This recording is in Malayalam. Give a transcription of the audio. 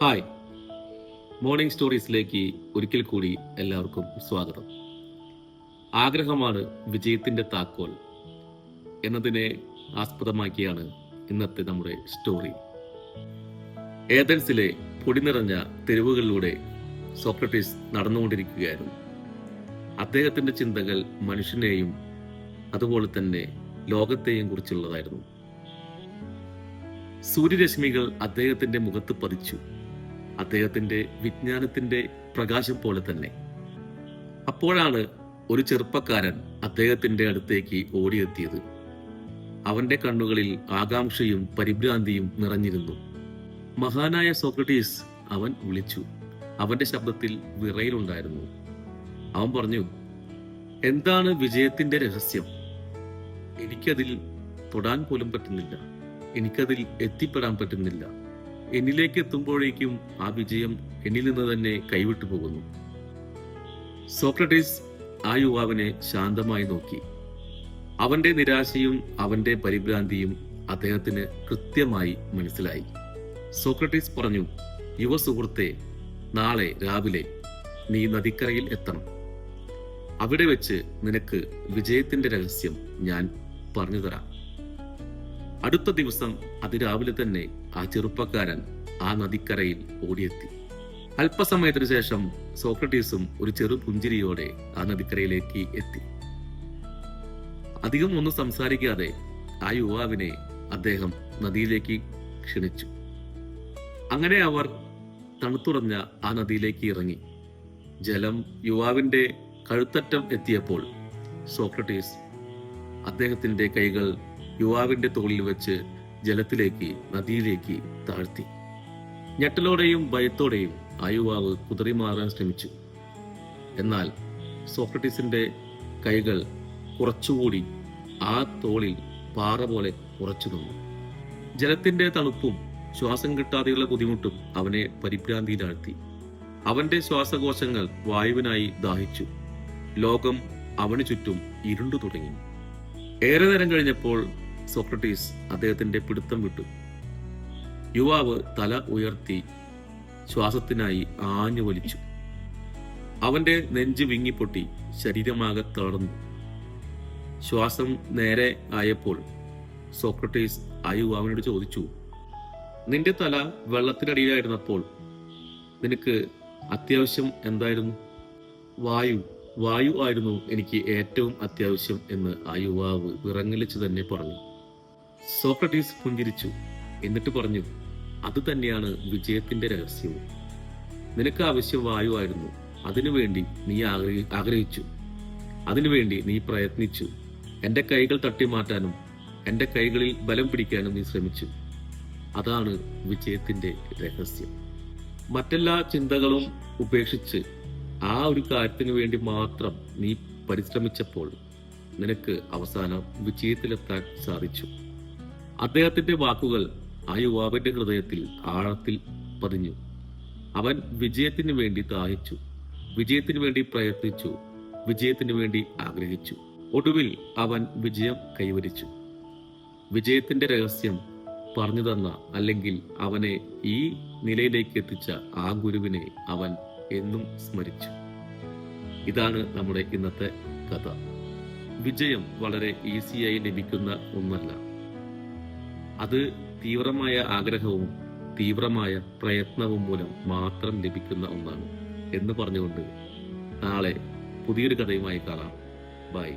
ഹായ്, മോർണിംഗ് സ്റ്റോറീസിലേക്ക് ഒരിക്കൽ കൂടി എല്ലാവർക്കും സ്വാഗതം. ആഗ്രഹമാണ് വിജയത്തിന്റെ താക്കോൽ എന്നതിനെ ആസ്പദമാക്കിയാണ് ഇന്നത്തെ നമ്മുടെ സ്റ്റോറി. ഏതൻസിലെ പൊടി നിറഞ്ഞ തെരുവുകളിലൂടെ സോക്രട്ടീസ് നടന്നുകൊണ്ടിരിക്കുകയായിരുന്നു. അദ്ദേഹത്തിന്റെ ചിന്തകൾ മനുഷ്യനെയും അതുപോലെ തന്നെ ലോകത്തെയും കുറിച്ചുള്ളതായിരുന്നു. സൂര്യരശ്മികൾ അദ്ദേഹത്തിന്റെ മുഖത്ത് പതിച്ചു, അദ്ദേഹത്തിന്റെ വിജ്ഞാനത്തിന്റെ പ്രകാശം പോലെ തന്നെ. അപ്പോഴാണ് ഒരു ചെറുപ്പക്കാരൻ അദ്ദേഹത്തിന്റെ അടുത്തേക്ക് ഓടിയെത്തിയത്. അവന്റെ കണ്ണുകളിൽ ആകാംക്ഷയും പരിഭ്രാന്തിയും നിറഞ്ഞിരുന്നു. മഹാനായ സോക്രട്ടീസ്, അവൻ വിളിച്ചു. അവന്റെ ശബ്ദത്തിൽ വിറയലുണ്ടായിരുന്നു. അവൻ പറഞ്ഞു, എന്താണ് വിജയത്തിന്റെ രഹസ്യം? എനിക്കതിൽ തൊടാൻ പോലും പറ്റുന്നില്ല, എനിക്കതിൽ എത്തിപ്പെടാൻ പറ്റുന്നില്ല. എന്നിലേക്ക് എത്തുമ്പോഴേക്കും ആ വിജയം എന്നിൽ നിന്ന് തന്നെ കൈവിട്ടു പോകുന്നു. സോക്രട്ടീസ് ആ യുവാവിനെ ശാന്തമായി നോക്കി. അവന്റെ നിരാശയും അവന്റെ പരിഭ്രാന്തിയും അദ്ദേഹത്തിന് കൃത്യമായി മനസ്സിലായി. സോക്രട്ടീസ് പറഞ്ഞു, യുവ സുഹൃത്തെ, നാളെ രാവിലെ നീ നദിക്കരയിൽ എത്തണം. അവിടെ വെച്ച് നിനക്ക് വിജയത്തിന്റെ രഹസ്യം ഞാൻ പറഞ്ഞു തരാം. അടുത്ത ദിവസം അതിരാവിലെ തന്നെ ആ ചെറുപ്പക്കാരൻ ആ നദിക്കരയിൽ ഓടിയെത്തി. അല്പസമയത്തിന് ശേഷം സോക്രട്ടീസും ഒരു ചെറു പുഞ്ചിരിയോടെ ആ നദിക്കരയിലേക്ക് എത്തി. അധികം ഒന്നും സംസാരിക്കാതെ ആ യുവാവിനെ അദ്ദേഹം നദിയിലേക്ക് ക്ഷണിച്ചു. അങ്ങനെ അവർ തണുത്തുറഞ്ഞ ആ നദിയിലേക്ക് ഇറങ്ങി. ജലം യുവാവിന്റെ കഴുത്തറ്റം എത്തിയപ്പോൾ സോക്രട്ടീസ് അദ്ദേഹത്തിന്റെ കൈകൾ യുവാവിന്റെ തോളിൽ വെച്ച് ജലത്തിലേക്ക്, നദിയിലേക്ക് താഴ്ത്തി. ഞെട്ടലോടെയും ഭയത്തോടെയും ആ യുവാവ് കുതറിമാറാൻ ശ്രമിച്ചു. എന്നാൽ സോക്രട്ടീസിന്റെ കൈകൾ കുറച്ചുകൂടി ആ തോളിൽ പാറ പോലെ ഉറച്ചു നിന്നു. ജലത്തിന്റെ തണുപ്പും ശ്വാസം കിട്ടാതെയുള്ള ബുദ്ധിമുട്ടും അവനെ പരിഭ്രാന്തിയിലാഴ്ത്തി. അവന്റെ ശ്വാസകോശങ്ങൾ വായുവിനായി ദാഹിച്ചു. ലോകം അവന് ചുറ്റും ഇരുണ്ടു തുടങ്ങി. ഏറെ നേരം കഴിഞ്ഞപ്പോൾ സോക്രട്ടീസ് അദ്ദേഹത്തിന്റെ പിടുത്തം വിട്ടു. യുവാവ് തല ഉയർത്തി ശ്വാസത്തിനായി ആഞ്ഞു വലിച്ചു. അവന്റെ നെഞ്ച് വിങ്ങിപ്പൊട്ടി, ശരീരമാകെ തളർന്നു. ശ്വാസം നേരെ ആയപ്പോൾ സോക്രട്ടീസ് ആ യുവാവിനോട് ചോദിച്ചു, നിന്റെ തല വെള്ളത്തിനടിയിലായിരുന്നപ്പോൾ നിനക്ക് അത്യാവശ്യം എന്തായിരുന്നു? വായു ആയിരുന്നു എനിക്ക് ഏറ്റവും അത്യാവശ്യം എന്ന് ആ യുവാവ് വിറങ്ങലിച്ചു തന്നെ പറഞ്ഞു. സോക്രട്ടീസ് പുഞ്ചിരിച്ചു. എന്നിട്ട് പറഞ്ഞു, അത് തന്നെയാണ് വിജയത്തിന്റെ രഹസ്യവും. നിനക്ക് ആവശ്യം വായുവായിരുന്നു. അതിനുവേണ്ടി നീ ആഗ്രഹിച്ചു, അതിനുവേണ്ടി നീ പ്രയത്നിച്ചു. എന്റെ കൈകൾ തട്ടിമാറ്റാനും എന്റെ കൈകളിൽ ബലം പിടിക്കാനും നീ ശ്രമിച്ചു. അതാണ് വിജയത്തിന്റെ രഹസ്യം. മറ്റെല്ലാ ചിന്തകളും ഉപേക്ഷിച്ച് ആ ഒരു കാര്യത്തിനു വേണ്ടി മാത്രം നീ പരിശ്രമിച്ചപ്പോൾ നിനക്ക് അവസാനം വിജയത്തിലെത്താൻ സാധിച്ചു. അദ്ദേഹത്തിന്റെ വാക്കുകൾ ആ യുവാവിന്റെ ഹൃദയത്തിൽ ആഴത്തിൽ പതിഞ്ഞു. അവൻ വിജയത്തിന് വേണ്ടി ദാഹിച്ചു, വിജയത്തിന് വേണ്ടി പ്രയത്നിച്ചു, വിജയത്തിന് വേണ്ടി ആഗ്രഹിച്ചു. ഒടുവിൽ അവൻ വിജയം കൈവരിച്ചു. വിജയത്തിന്റെ രഹസ്യം പറഞ്ഞു തന്ന, അല്ലെങ്കിൽ അവനെ ഈ നിലയിലേക്ക് എത്തിച്ച ആ ഗുരുവിനെ അവൻ എന്നും സ്മരിച്ചു. ഇതാണ് നമ്മുടെ ഇന്നത്തെ കഥ. വിജയം വളരെ ഈസിയായി ലഭിക്കുന്ന ഒന്നല്ല. അത് തീവ്രമായ ആഗ്രഹവും തീവ്രമായ പ്രയത്നവും മൂലം മാത്രം ലഭിക്കുന്ന ഒന്നാണ് എന്ന് പറഞ്ഞുകൊണ്ട് നാളെ പുതിയൊരു കഥയുമായി കാണാം. ബൈ.